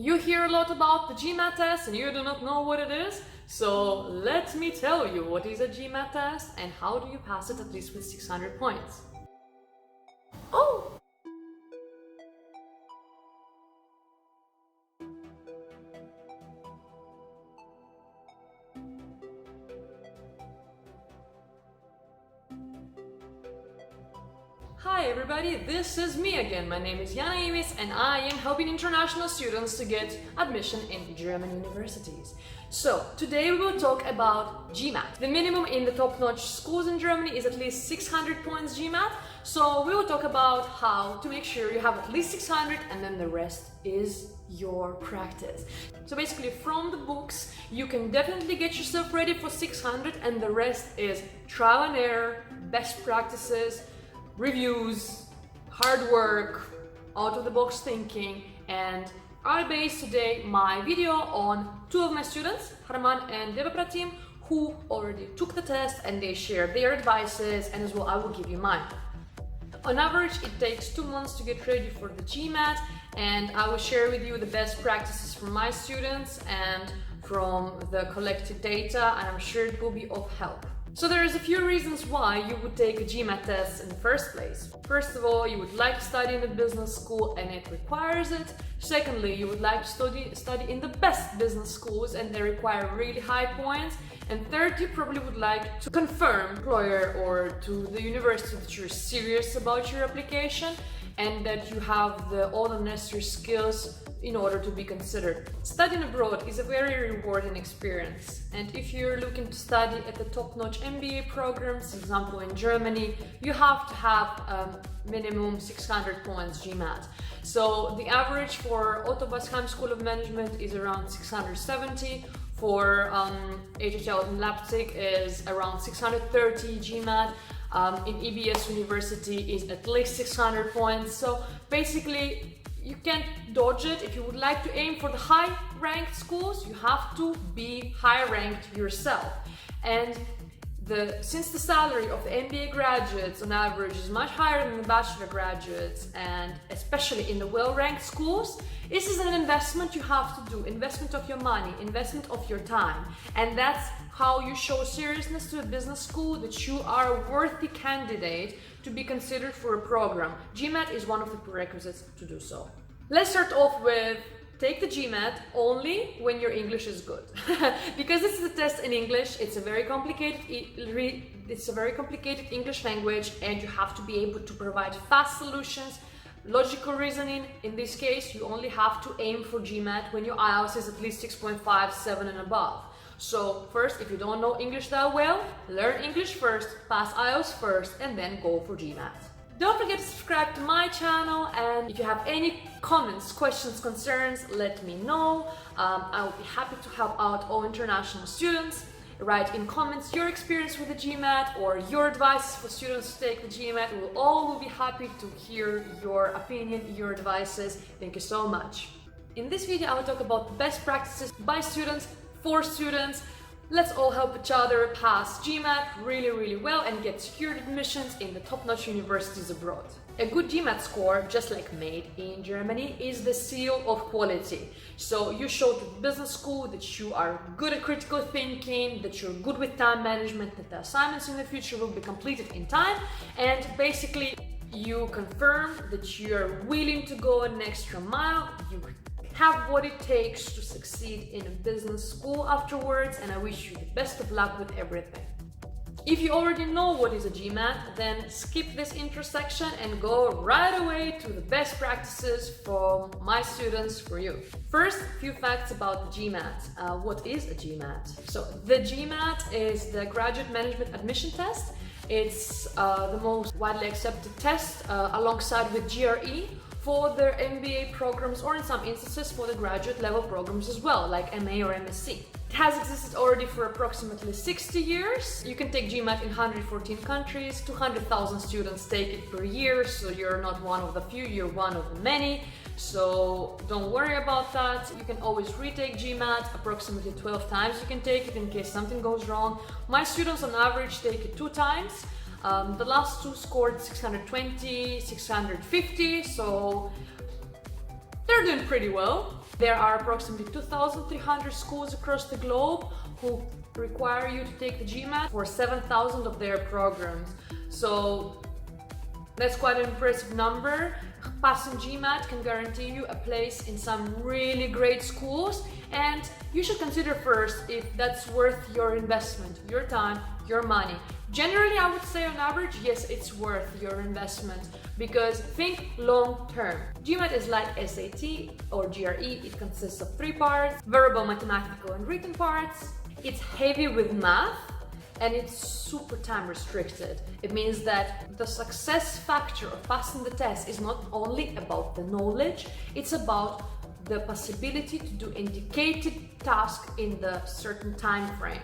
You hear a lot about the GMAT test and you do not know what it is? So let me tell you what is a GMAT test and how do you pass it at least with 600 points. Oh! Hi everybody, this is me again. My name is Yana Immis and I am helping international students to get admission in German universities. So today we will talk about GMAT. The minimum in the top-notch schools in Germany is at least 600 points GMAT. So we will talk about how to make sure you have at least 600 and then the rest is your practice. So basically from the books you can definitely get yourself ready for 600 and the rest is trial and error, best practices, reviews, hard work, out-of-the-box thinking, and I based today my video on two of my students, Harman and Devapratim, who already took the test and they shared their advices, and as well I will give you mine. On average, it takes 2 months to get ready for the GMAT, and I will share with you the best practices from my students and from the collected data, and I'm sure it will be of help. So there is a few reasons why you would take a GMAT test in the first place. First of all, you would like to study in a business school and it requires it. Secondly, you would like to study in the best business schools and they require really high points. And third, you probably would like to confirm employer or to the university that you're serious about your application and that you have all the necessary skills in order to be considered. Studying abroad is a very rewarding experience, and if you're looking to study at the top-notch MBA programs, for example in Germany, you have to have minimum 600 points GMAT. So the average for Otto Basheim School of Management is around 670, for HHL in Leipzig is around 630 GMAT, in EBS University is at least 600 points, so basically you can't dodge it. If you would like to aim for the high-ranked schools, you have to be high-ranked yourself. And since the salary of the MBA graduates on average is much higher than the bachelor graduates, and especially in the well-ranked schools, this is an investment you have to do, investment of your money, investment of your time. And that's how you show seriousness to a business school, that you are a worthy candidate to be considered for a program. GMAT is one of the prerequisites to do so. Let's start off with take the GMAT only when your English is good. Because this is a test in English, it's a very complicated English language and you have to be able to provide fast solutions, logical reasoning. In this case, you only have to aim for GMAT when your IELTS is at least 6.5, 7 and above. So first, if you don't know English that well, learn English first, pass IELTS first, and then go for GMAT. Don't forget to subscribe to my channel, and if you have any comments, questions, concerns, let me know. I will be happy to help out all international students. Write in comments your experience with the GMAT or your advice for students to take the GMAT. We will be happy to hear your opinion, your advices. Thank you so much. In this video, I will talk about best practices by students, for students. Let's all help each other pass GMAT really well and get secured admissions in the top-notch universities abroad. A good GMAT score, just like made in Germany, is the seal of quality. So you show to the business school that you are good at critical thinking, that you're good with time management, that the assignments in the future will be completed in time, and basically you confirm that you're willing to go an extra mile, you have what it takes to succeed in a business school afterwards, and I wish you the best of luck with everything. If you already know what is a GMAT, then skip this intro section and go right away to the best practices from my students for you. First, a few facts about the GMAT. What is a GMAT? So the GMAT is the Graduate Management Admission Test. It's the most widely accepted test alongside with GRE for their MBA programs, or in some instances for the graduate level programs as well, like MA or MSc. It has existed already for approximately 60 years. You can take GMAT in 114 countries, 200,000 students take it per year, so you're not one of the few, you're one of the many. So don't worry about that. You can always retake GMAT, approximately 12 times you can take it in case something goes wrong. My students on average take it 2 times. The last 2 scored 620, 650, so they're doing pretty well. There are approximately 2,300 schools across the globe who require you to take the GMAT for 7,000 of their programs. So that's quite an impressive number. Passing GMAT can guarantee you a place in some really great schools, and you should consider first if that's worth your investment, your time, your money. Generally, I would say on average, yes, it's worth your investment, because think long term. GMAT is like SAT or GRE. It consists of 3 parts: verbal, mathematical, and written parts. It's heavy with math, and it's super time restricted. It means that the success factor of passing the test is not only about the knowledge, it's about the possibility to do indicated task in the certain time frame.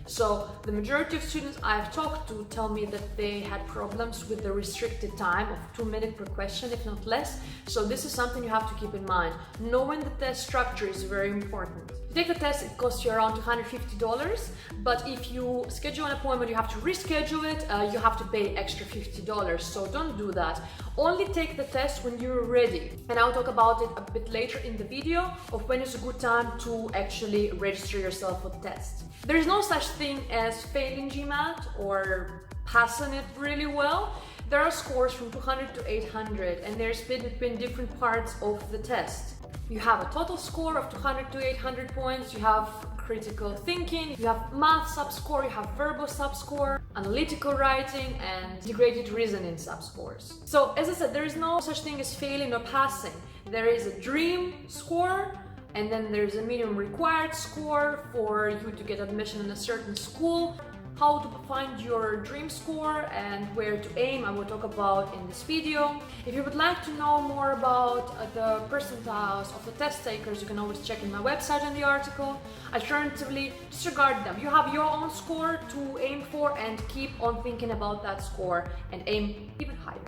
So the majority of students I've talked to tell me that they had problems with the restricted time of 2 minutes per question, if not less. So this is something you have to keep in mind. Knowing the test structure is very important. To take the test, it costs you around $250, but if you schedule an appointment, you have to reschedule it, you have to pay extra $50. So don't do that. Only take the test when you're ready. And I'll talk about it a bit later in the video of when is a good time to actually register yourself for the test. There is no such thing as failing GMAT or passing it really well. There are scores from 200 to 800, and they're split between different parts of the test. You have a total score of 200 to 800 points, you have critical thinking, you have math sub-score, you have verbal sub-score, analytical writing, and integrated reasoning sub-scores. So as I said, there is no such thing as failing or passing. There is a dream score, and then there's a minimum required score for you to get admission in a certain school. How to find your dream score and where to aim, I will talk about in this video. If you would like to know more about the percentiles of the test takers, you can always check in my website in the article. Alternatively, disregard them. You have your own score to aim for, and keep on thinking about that score and aim even higher.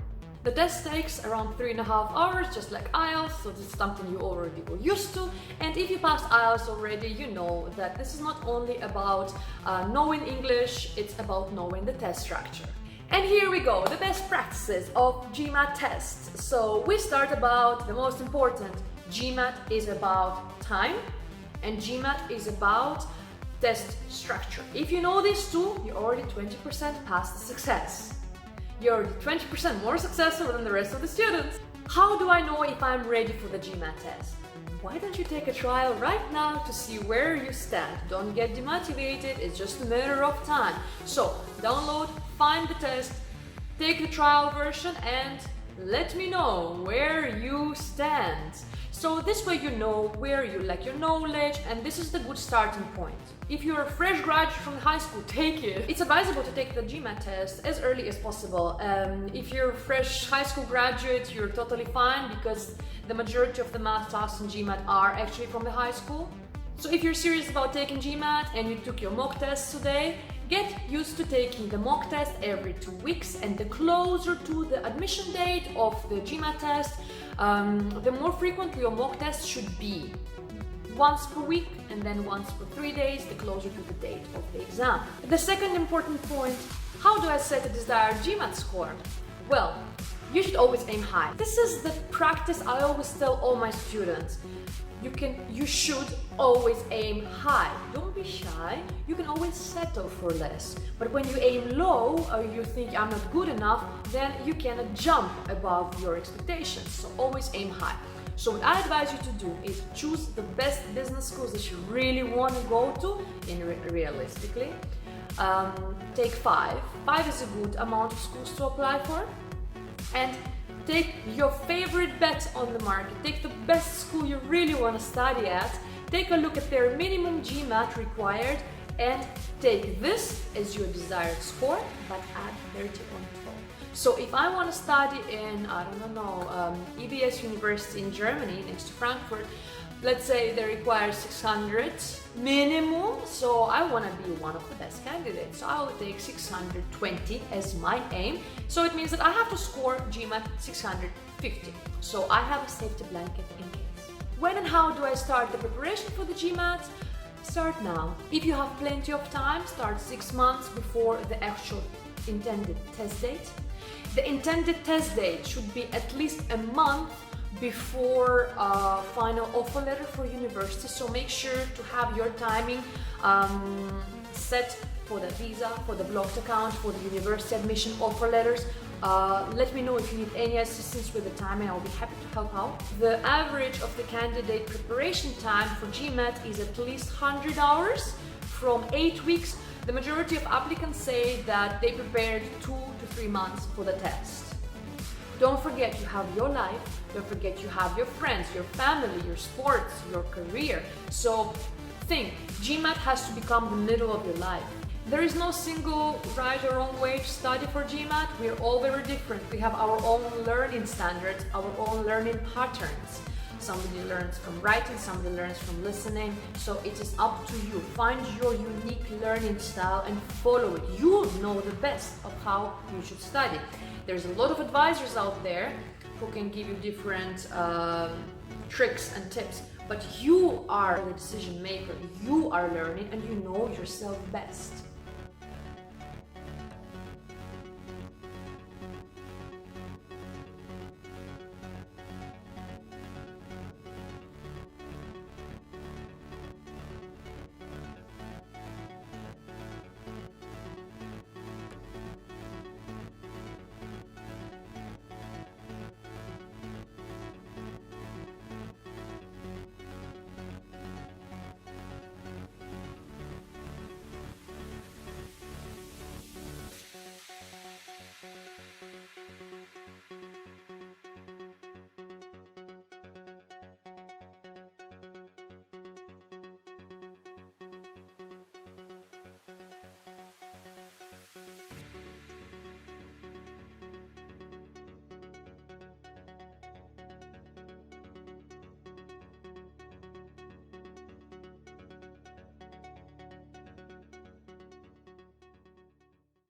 The test takes around 3.5 hours, just like IELTS, so this is something you already were used to. And if you passed IELTS already, you know that this is not only about knowing English, it's about knowing the test structure. And here we go, the best practices of GMAT tests. So we start about the most important. GMAT is about time, and GMAT is about test structure. If you know these two, you're already 20% past the success. You're 20% more successful than the rest of the students. How do I know if I'm ready for the GMAT test? Why don't you take a trial right now to see where you stand? Don't get demotivated, it's just a matter of time. So download, find the test, take the trial version, and let me know where you stand. So this way you know where you lack your knowledge, and this is the good starting point. If you're a fresh graduate from high school, take it. It's advisable to take the GMAT test as early as possible. If you're a fresh high school graduate, you're totally fine, because the majority of the math tasks in GMAT are actually from the high school. So if you're serious about taking GMAT and you took your mock test today, get used to taking the mock test every 2 weeks, and the closer to the admission date of the GMAT test, the more frequently your mock test should be. Once per week, and then once per 3 days, the closer to the date of the exam. The second important point, how do I set a desired GMAT score? Well, you should always aim high. This is the practice I always tell all my students. You should always aim high. Don't be shy. You can always settle for less. But when you aim low, or you think I'm not good enough, then you cannot jump above your expectations. So always aim high. So what I advise you to do is choose the best business schools that you really want to go to, realistically. Take 5. 5 is a good amount of schools to apply for. And take your favorite bet on the market. Take the best school you really want to study at. Take a look at their minimum GMAT required, and take this as your desired score, but add 30 on top. So if I want to study in, I don't know, EBS University in Germany, next to Frankfurt, let's say they require 600 minimum, so I want to be one of the best candidates. So I will take 620 as my aim. So it means that I have to score GMAT 650. So I have a safety blanket in case. When and how do I start the preparation for the GMAT? Start now. If you have plenty of time, start 6 months before the actual intended test date. The intended test date should be at least a month before final offer letter for university, so make sure to have your timing set for the visa, for the blocked account, for the university admission offer letters. Let me know if you need any assistance with the timing. I'll be happy to help out. The average of the candidate preparation time for GMAT is at least 100 hours from 8 weeks. The majority of applicants say that they prepared 2 to 3 months for the test. Don't forget you have your life, don't forget you have your friends, your family, your sports, your career. So think, GMAT has to become the middle of your life. There is no single right or wrong way to study for GMAT. We are all very different. We have our own learning standards, our own learning patterns. Somebody learns from writing, somebody learns from listening. So it is up to you. Find your unique learning style and follow it. You know the best of how you should study. There's a lot of advisors out there who can give you different tricks and tips, but you are the decision maker. You are learning and you know yourself best.